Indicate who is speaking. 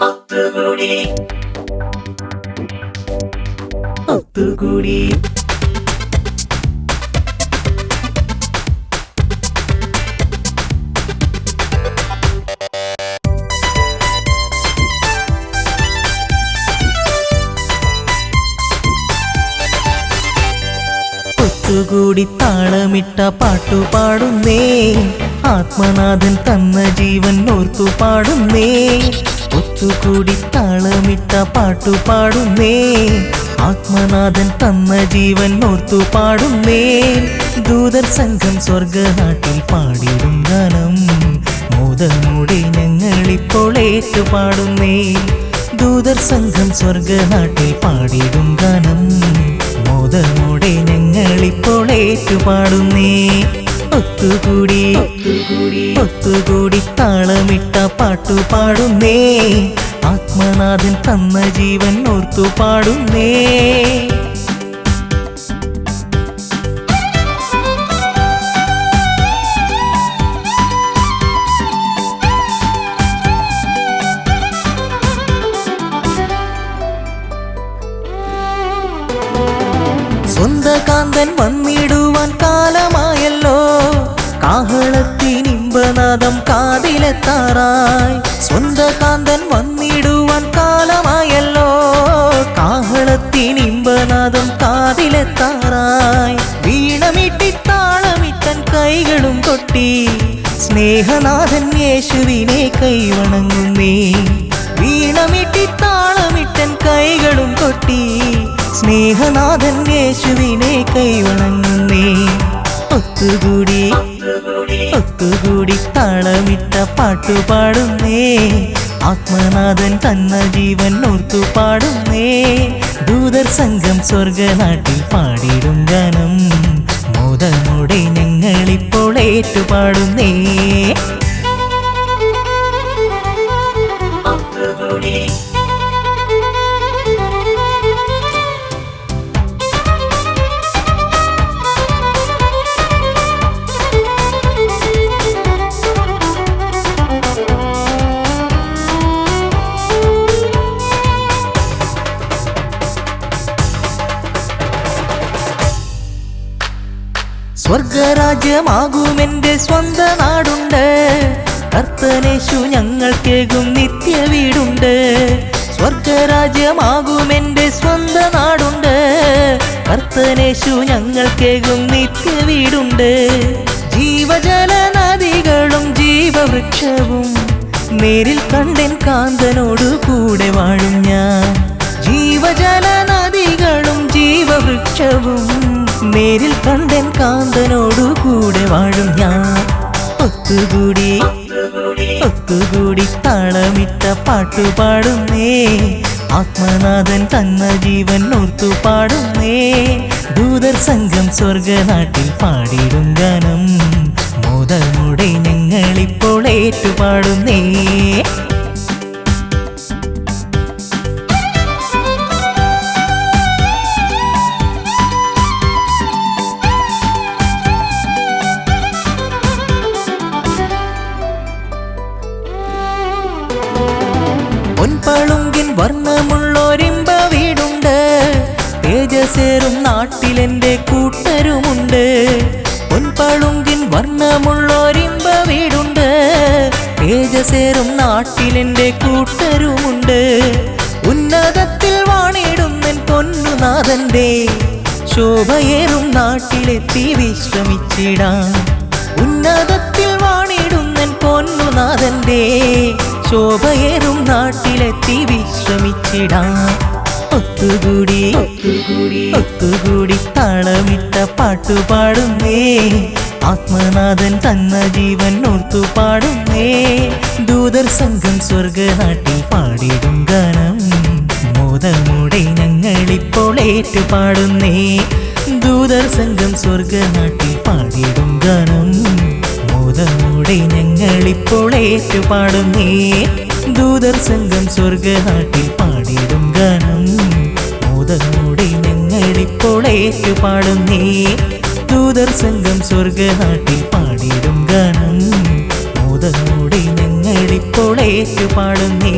Speaker 1: ഒത്തുകൂടി ഒത്തുകൂടി ഒത്തുകൂടി താളമിട്ട പാട്ടു പാടുന്നേ, ആത്മനാഥൻ തന്ന ജീവൻ ഓർത്തു പാടുന്നേ. ഒത്തുകൂടി താളമിട്ട പാട്ടു പാടുന്നേ, ആത്മനാഥൻ തന്ന ജീവൻ ഓർത്തു പാടുന്നേ. ദൂതർ സംഘം സ്വർഗനാട്ടിൽ പാടിടും ഗാനം, മോദമോടെ ഞങ്ങളിപ്പോൾ ഏറ്റുപാടുന്നേ. ദൂതർ സംഘം സ്വർഗനാട്ടിൽ പാടിടും ഗാനം, മോദമോടെ ഞങ്ങളിപ്പോൾ ഏറ്റുപാടുന്നേ. ഒത്തുകൂടി ഒത്തുകൂടി താളമിട്ട പാട്ടു പാടുന്നേ, ആത്മനാഥൻ തന്ന ജീവൻ ഓർത്തു പാടുന്നേ. സ്വന്തകാന്തൻ വന്നിടുവാൻ കാലമായല്ലോ, കാഹളത്തിനിമ്പനാദം കാതിലെത്താറായി. സ്വന്തകാന്തൻ വന്നിടുവാൻ കാലമായല്ലോ, കാഹളത്തിനിമ്പനാദം കാതിലെത്താറായി. വീണമിട്ടി താളമിട്ടൻ കൈകളും കൊട്ടി, സ്നേഹനാഥൻ യേശുവിനെ കൈവണങ്ങുന്നേ. വീണമിട്ടി താളമിട്ടൻ കൈകളും കൊട്ടി, സ്നേഹനാഥൻ യേശുവിനെ കൈവണങ്ങുന്നേ. ഒത്തുകൂടി ഒത്തുകൂടി താളമിട്ട പാട്ടു പാടുന്നേ, ആത്മനാഥൻ തന്ന ജീവൻ ഓർത്തു പാടുന്നേ. ദൂതർ സംഘം സ്വർഗനാട്ടിൽ പാടിടും ഗാനം, മോദമോടെ ഞങ്ങളിപ്പോൾ ഏറ്റുപാടുന്നേ. സ്വർഗരാജ്യമാകുമെന്റെ സ്വന്ത നാടുണ്ട്, കർത്തനേശു ഞങ്ങൾക്കേകും നിത്യ വീടുണ്ട്. സ്വർഗരാജ്യമാകുമെന്റെ സ്വന്ത നാടുണ്ട്, കർത്തനേശു ഞങ്ങൾക്കേകും നിത്യ വീടുണ്ട്. ജീവജല നദികളും ജീവവൃക്ഷവും നേരിൽ കണ്ടെൻ കാന്തനോടു കൂടെ വാഴും ഞാൻ. ജീവജല നദികളും ജീവവൃക്ഷവും നേരിൽ കണ്ടെൻ കാന്തനോടു കൂടെ വാഴും ഞാൻ. ഒത്തുകൂടി ഒത്തുകൂടി താളമിട്ട പാട്ടു പാടുന്നേ, ആത്മനാഥൻ തന്ന ജീവൻ ഓർത്തു പാടുന്നേ. ദൂതർ സംഘം സ്വർഗനാട്ടിൽ പാടിടും ഗാനം, മോദമോടെ ഞങ്ങളിപ്പോൾ ഏറ്റുപാടുന്നേ. പൊൻപളുങ്കിൻ വർണ്ണമുള്ളൊരിമ്പ വീടുണ്ട്, തേജസേറും നാട്ടിലെന്റെ കൂട്ടരുമുണ്ട്. പൊൻപളുങ്കിൻ വർണ്ണമുള്ളൊരിമ്പ വീടുണ്ട്, തേജസേറും നാട്ടിലെന്റെ കൂട്ടരുമുണ്ട്. ഉന്നതത്തിൽ വാണിടുന്നൻ പൊന്നുനാഥന്റെ, ശോഭയേറും നാട്ടിലെത്തി വിശ്രമിച്ചിടാം. ഉന്നതത്തിൽ വാണിടുന്നൻ പൊന്നുനാഥന്റെ, ശോഭയേറും നാട്ടിലെത്തി വിശ്രമിച്ചിടാം. ഒത്തുകൂടി ഒത്തുകൂടി താളമിട്ട പാട്ടു പാടുന്നേ, ആത്മനാഥൻ തന്ന ജീവൻ ഓർത്തു പാടുന്നേ. ദൂതർ സംഘം സ്വർഗനാട്ടിൽ പാടിടും ഗാനം, മോദമോടെ ഞങ്ങളിപ്പോൾ ഏറ്റുപാടുന്നേ. ദൂതർ സംഘം സ്വർഗനാട്ടിൽ പാടിടും ഗാനം, മോദമോടെ ഞങ്ങളിപ്പോൾ ഏറ്റുപാടുന്നേ. ദൂതർ സംഘം സ്വർഗനാട്ടിൽ പാടിടും ഗാനം, മോദമോടെ ഞങ്ങളിപ്പോൾ ഏറ്റുപാടുന്നേ. ദൂതർ സംഘം സ്വർഗനാട്ടിൽ പാടിടും ഗാനം, മോദമോടെ ഞങ്ങൾ ഏറ്റുപാടുന്നേ